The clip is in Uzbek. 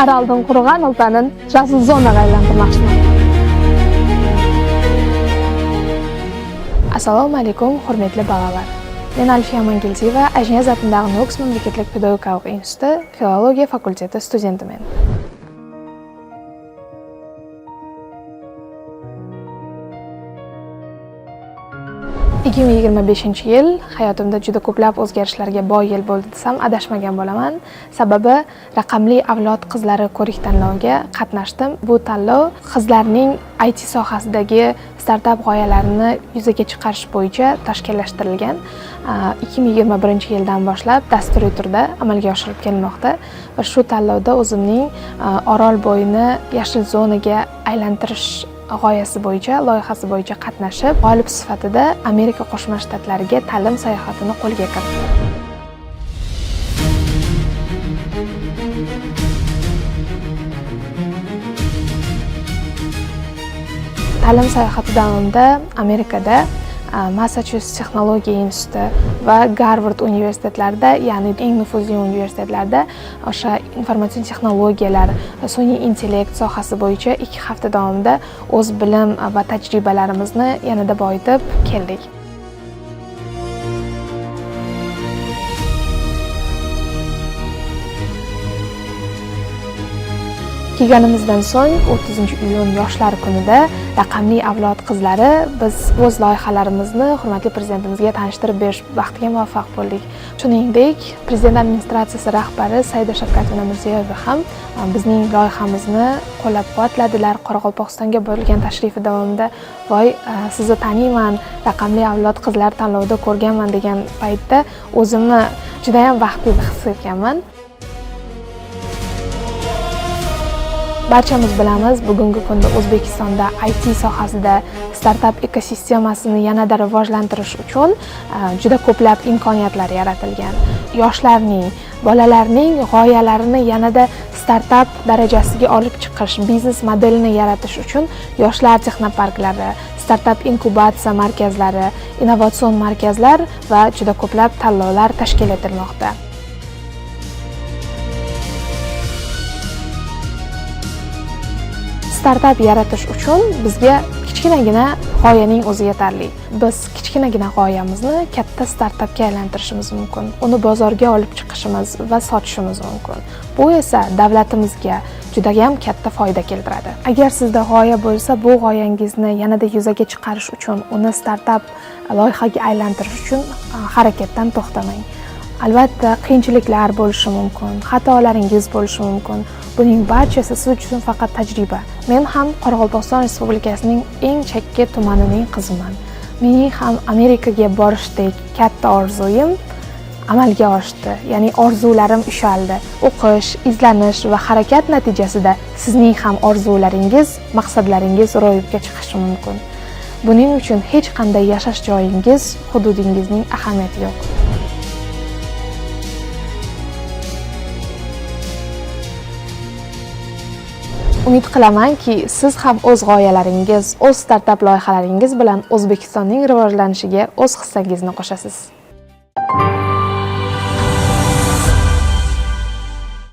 Araldan qurgan Altanın jasıl zonaga aylantirmoqchiman. Assalomu alaykum, hurmatli bolalar. Men Alfiya Mangilziyeva, Ajniyaz atındagi Nukus mamlakatlik pedagogik instituti filologiya fakulteti studentiman. 2025-yil hayotimda juda ko'plab o'zgarishlarga boy yil bo'ldi desam adashmagan bo'laman. Sababi raqamli avlod qizlari ko'rik-tanloviga qatnashdim. Bu tanlov qizlarning IT sohasidagi startap g'oyalarini yuzaga chiqarish bo'yicha tashkillashtirilgan. 2021-yildan boshlab dasturiy turda amalga oshirilib kelmoqda va shu tanlovda o'zimning Orol bo'yini yashil zonaga aylantirish g'oyasi bo'yicha, loyihasi bo'yicha qatnashib, g'olib sifatida Amerika Qo'shma Shtatlariga ta'lim sayohatini qo'lga kiritdim. Ta'lim sayohati davomida Amerikada Massachusetts Texnologiya instituti va Garvard universitetlarida, ya'ni eng nufuzli universitetlarda o'sha informatsion texnologiyalar, sun'iy intellekt sohasi bo'yicha 2 hafta davomida o'z bilim va tajribalarimizni yanada boyitib keldik. Kelganimizdan so'ng 30-iyun yoshlar kunida raqamli avlod qizlari biz o'z loyihalarimizni hurmatli prezidentimizga tanishtirib berish baxtiga muvaffaq bo'ldik. Shuningdek, prezident administratsiyasi rahbari Saida Shavkatovna Mirziyoyeva ham bizning loyihamizni qo'llab-quvvatladilar. Qoraqalpog'istonga bo'lgan tashrifi davomida "Voy, sizni taniyman, raqamli avlod qizlar tanlovida ko'rganman" degan paytda o'zimni juda ham baxtli his etganman. Barchamiz bilamiz, bugungi kunda O'zbekistonda IT sohasida startap ekosistemasini yanada rivojlantirish uchun juda ko'plab imkoniyatlar yaratilgan. Yoshlarning, bolalarning g'oyalarini yanada startap darajasiga olib chiqish, biznes modelini yaratish uchun yoshlar texnoparklari, startap inkubatsiya markazlari, innovatsion markazlar va juda ko'plab tanlovlar tashkil etilmoqda. Startap yaratish uchun bizga kichkinagina g'oyaning o'zi yetarli. Biz kichkinagina g'oyamizni katta startapga aylantirishimiz mumkin. Uni bozorga olib chiqishimiz va sotishimiz mumkin. Bu esa davlatimizga juda ham katta foyda keltiradi. Agar sizda g'oya bo'lsa, bu g'oyangizni yanada yuzaga chiqarish uchun, uni startap loyihaga aylantirish uchun harakatdan to'xtamang. Albatta, qiyinchiliklar bo'lishi mumkin, xatolaringiz bo'lishi mumkin. Buning barchasi siz uchun faqat tajriba. Men ham Qoraqalpog'iston Respublikasining eng chekka tumanining qiziman. Mening ham Amerikaga borishdek katta orzuyim amalga oshdi. Ya'ni orzularim ushaldi. O'qish, izlanish va harakat natijasida sizning ham orzularingiz, maqsadlaringiz ro'yobga chiqishi mumkin. Buning uchun hech qanday yashash joyingiz, hududingizning ahamiyati yo'q. Umid qilamanki, siz ham o'z g'oyalaringiz, o'z startap loyihalaringiz bilan O'zbekistonning rivojlanishiga o'z hissangizni qo'shasiz.